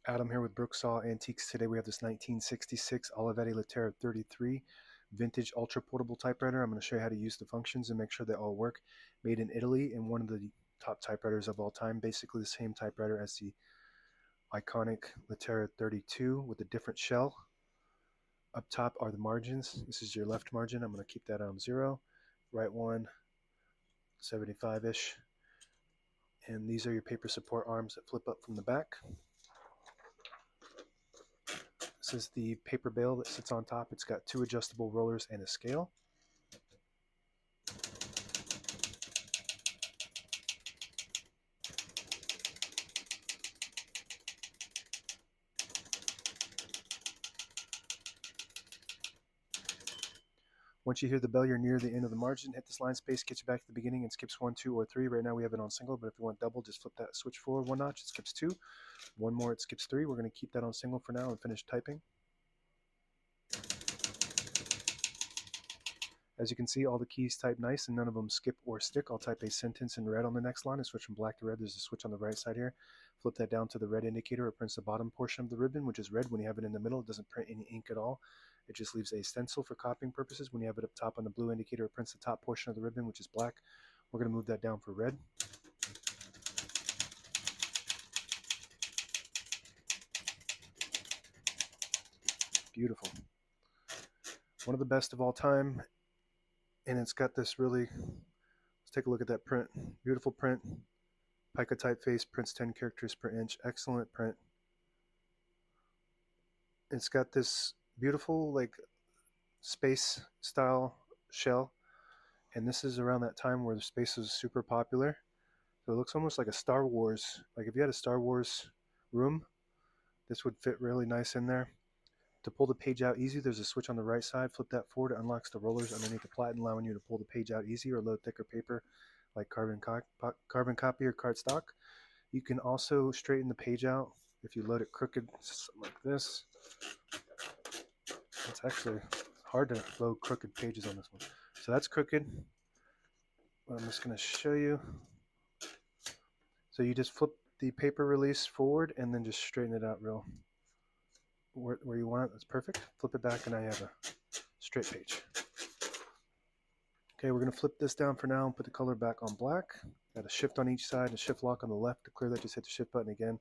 Adam here with Brooksaw Antiques. Today we have this 1966 Olivetti Lettera 33 vintage ultra portable typewriter. I'm going to show you how to use the functions and make sure they all work. Made in Italy and one of the top typewriters of all time. Basically the same typewriter as the iconic Lettera 32 with a different shell. Up top are the margins. This is your left margin. I'm going to keep that on 0. Right one, 75-ish. And these are your paper support arms that flip up from the back. This is the paper bale that sits on top. It's got 2 adjustable rollers and a scale. Once you hear the bell, you're near the end of the margin. Hit this line space, gets you back to the beginning, and skips 1, 2, or 3. Right now we have it on single, but if you want double, just flip that switch forward 1 notch. It skips 2. 1 more, it skips 3. We're going to keep that on single for now and finish typing. As you can see, all the keys type nice and none of them skip or stick. I'll type a sentence in red on the next line and switch from black to red. There's a switch on the right side here. Flip that down to the red indicator. It prints the bottom portion of the ribbon, which is red. When you have it in the middle, it doesn't print any ink at all. It just leaves a stencil for copying purposes. When you have it up top on the blue indicator, it prints the top portion of the ribbon, which is black. We're going to move that down for red. Beautiful. One of the best of all time. And it's got this really, let's take a look at that print. Beautiful print. Pica typeface, prints 10 characters per inch. Excellent print. It's got this beautiful like space style shell. And this is around that time where the space was super popular. So it looks almost like a Star Wars. Like if you had a Star Wars room, this would fit really nice in there. To pull the page out easy, there's a switch on the right side. Flip that forward. It unlocks the rollers underneath the platen, allowing you to pull the page out easy or load thicker paper like carbon copy or cardstock. You can also straighten the page out if you load it crooked, something like this. It's actually hard to load crooked pages on this one. So that's crooked. I'm just going to show you. So you just flip the paper release forward and then just straighten it out real where you want it. That's perfect. Flip it back and I have a straight page. Okay, we're going to flip this down for now and put the color back on black. Got a shift on each side and a shift lock on the left. To clear that, just hit the shift button again.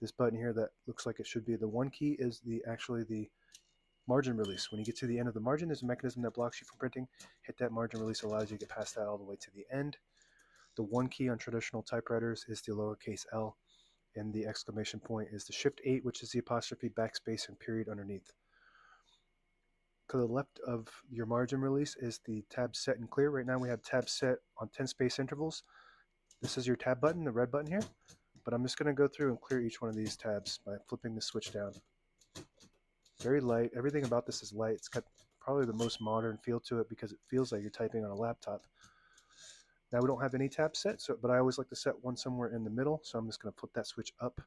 This button here that looks like it should be the 1 key is actually the margin release. When you get to the end of the margin, there's a mechanism that blocks you from printing. Hit that margin release, allows you to get past that all the way to the end. The 1 key on traditional typewriters is the lowercase l, and the exclamation point is the shift 8, which is the apostrophe, backspace, and period underneath. To the left of your margin release is the tab set and clear. Right now we have tab set on 10 space intervals. This is your tab button, the red button here, but I'm just going to go through and clear each one of these tabs by flipping the switch down. Very light. Everything about this is light. It's got probably the most modern feel to it because it feels like you're typing on a laptop. Now we don't have any tabs set, but I always like to set one somewhere in the middle, so I'm just going to flip that switch up.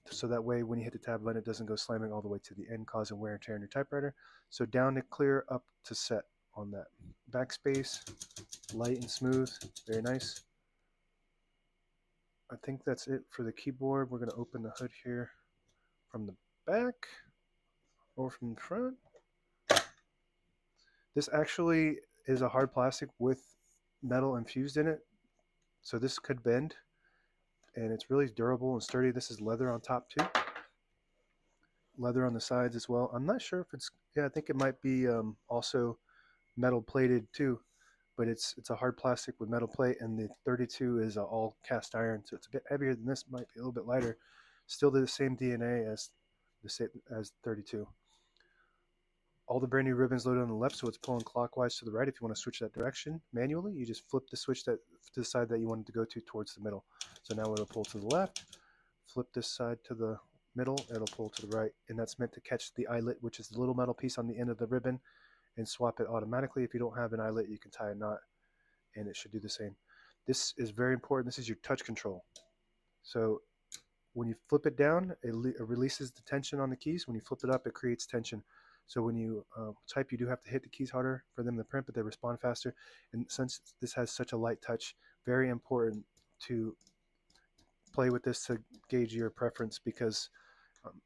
So that way when you hit the tab button, it doesn't go slamming all the way to the end, causing wear and tear on your typewriter. So down to clear, up to set on that. Backspace, light and smooth, very nice. I think that's it for the keyboard. We're going to open the hood here from the back or from the front. This actually is a hard plastic with metal infused in it, so this could bend, and it's really durable and sturdy. This is leather on top too, leather on the sides as well. I'm not sure if it's, yeah, I think it might be also metal plated too, but it's a hard plastic with metal plate, and the 32 is all cast iron, so it's a bit heavier than this, might be a little bit lighter. Still the same DNA as 32. All the brand new ribbons loaded on the left, so it's pulling clockwise to the right. If you want to switch that direction manually, you just flip the switch to the side that you want it to go to towards the middle. So now it'll pull to the left. Flip this side to the middle, it'll pull to the right, and that's meant to catch the eyelet, which is the little metal piece on the end of the ribbon, and swap it automatically. If you don't have an eyelet, you can tie a knot, and it should do the same. This is very important. This is your touch control. So when you flip it down, it releases the tension on the keys. When you flip it up, it creates tension. So when you type, you do have to hit the keys harder for them to print, but they respond faster. And since this has such a light touch, very important to play with this to gauge your preference because um,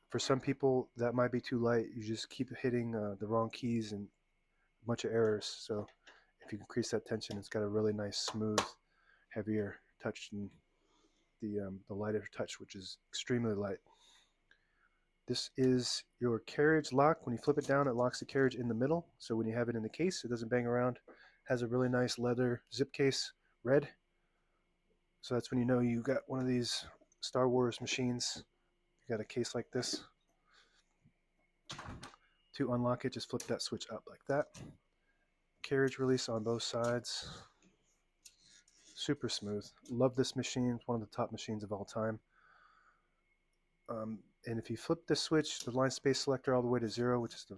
for some people that might be too light. You just keep hitting the wrong keys and a bunch of errors. So if you increase that tension, it's got a really nice, smooth, heavier touch than the lighter touch, which is extremely light. This is your carriage lock. When you flip it down, it locks the carriage in the middle. So when you have it in the case, it doesn't bang around. Has a really nice leather zip case, red. So that's when you know you got one of these Star Wars machines. You got a case like this. To unlock it, just flip that switch up like that. Carriage release on both sides. Super smooth. Love this machine. It's one of the top machines of all time. And if you flip this switch, the line space selector all the way to 0, which is the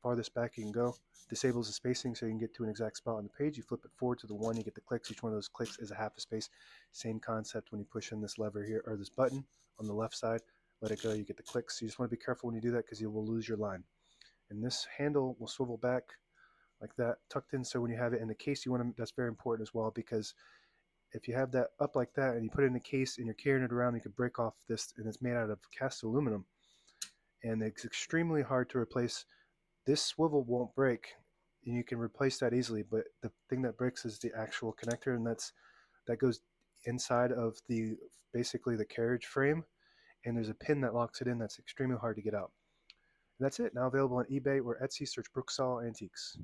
farthest back you can go, disables the spacing so you can get to an exact spot on the page. You flip it forward to the 1, you get the clicks. Each one of those clicks is a half a space. Same concept when you push in this lever here, or this button on the left side. Let it go, you get the clicks. So you just want to be careful when you do that because you will lose your line. And this handle will swivel back like that, tucked in, so when you have it in the case, you want to, that's very important as well, because if you have that up like that and you put it in a case and you're carrying it around, you could break off this, and it's made out of cast aluminum, and it's extremely hard to replace. This swivel won't break, and you can replace that easily, but the thing that breaks is the actual connector, and that goes inside of the basically the carriage frame, and there's a pin that locks it in that's extremely hard to get out. And that's it. Now available on eBay or Etsy. Search Brooksaw Antiques.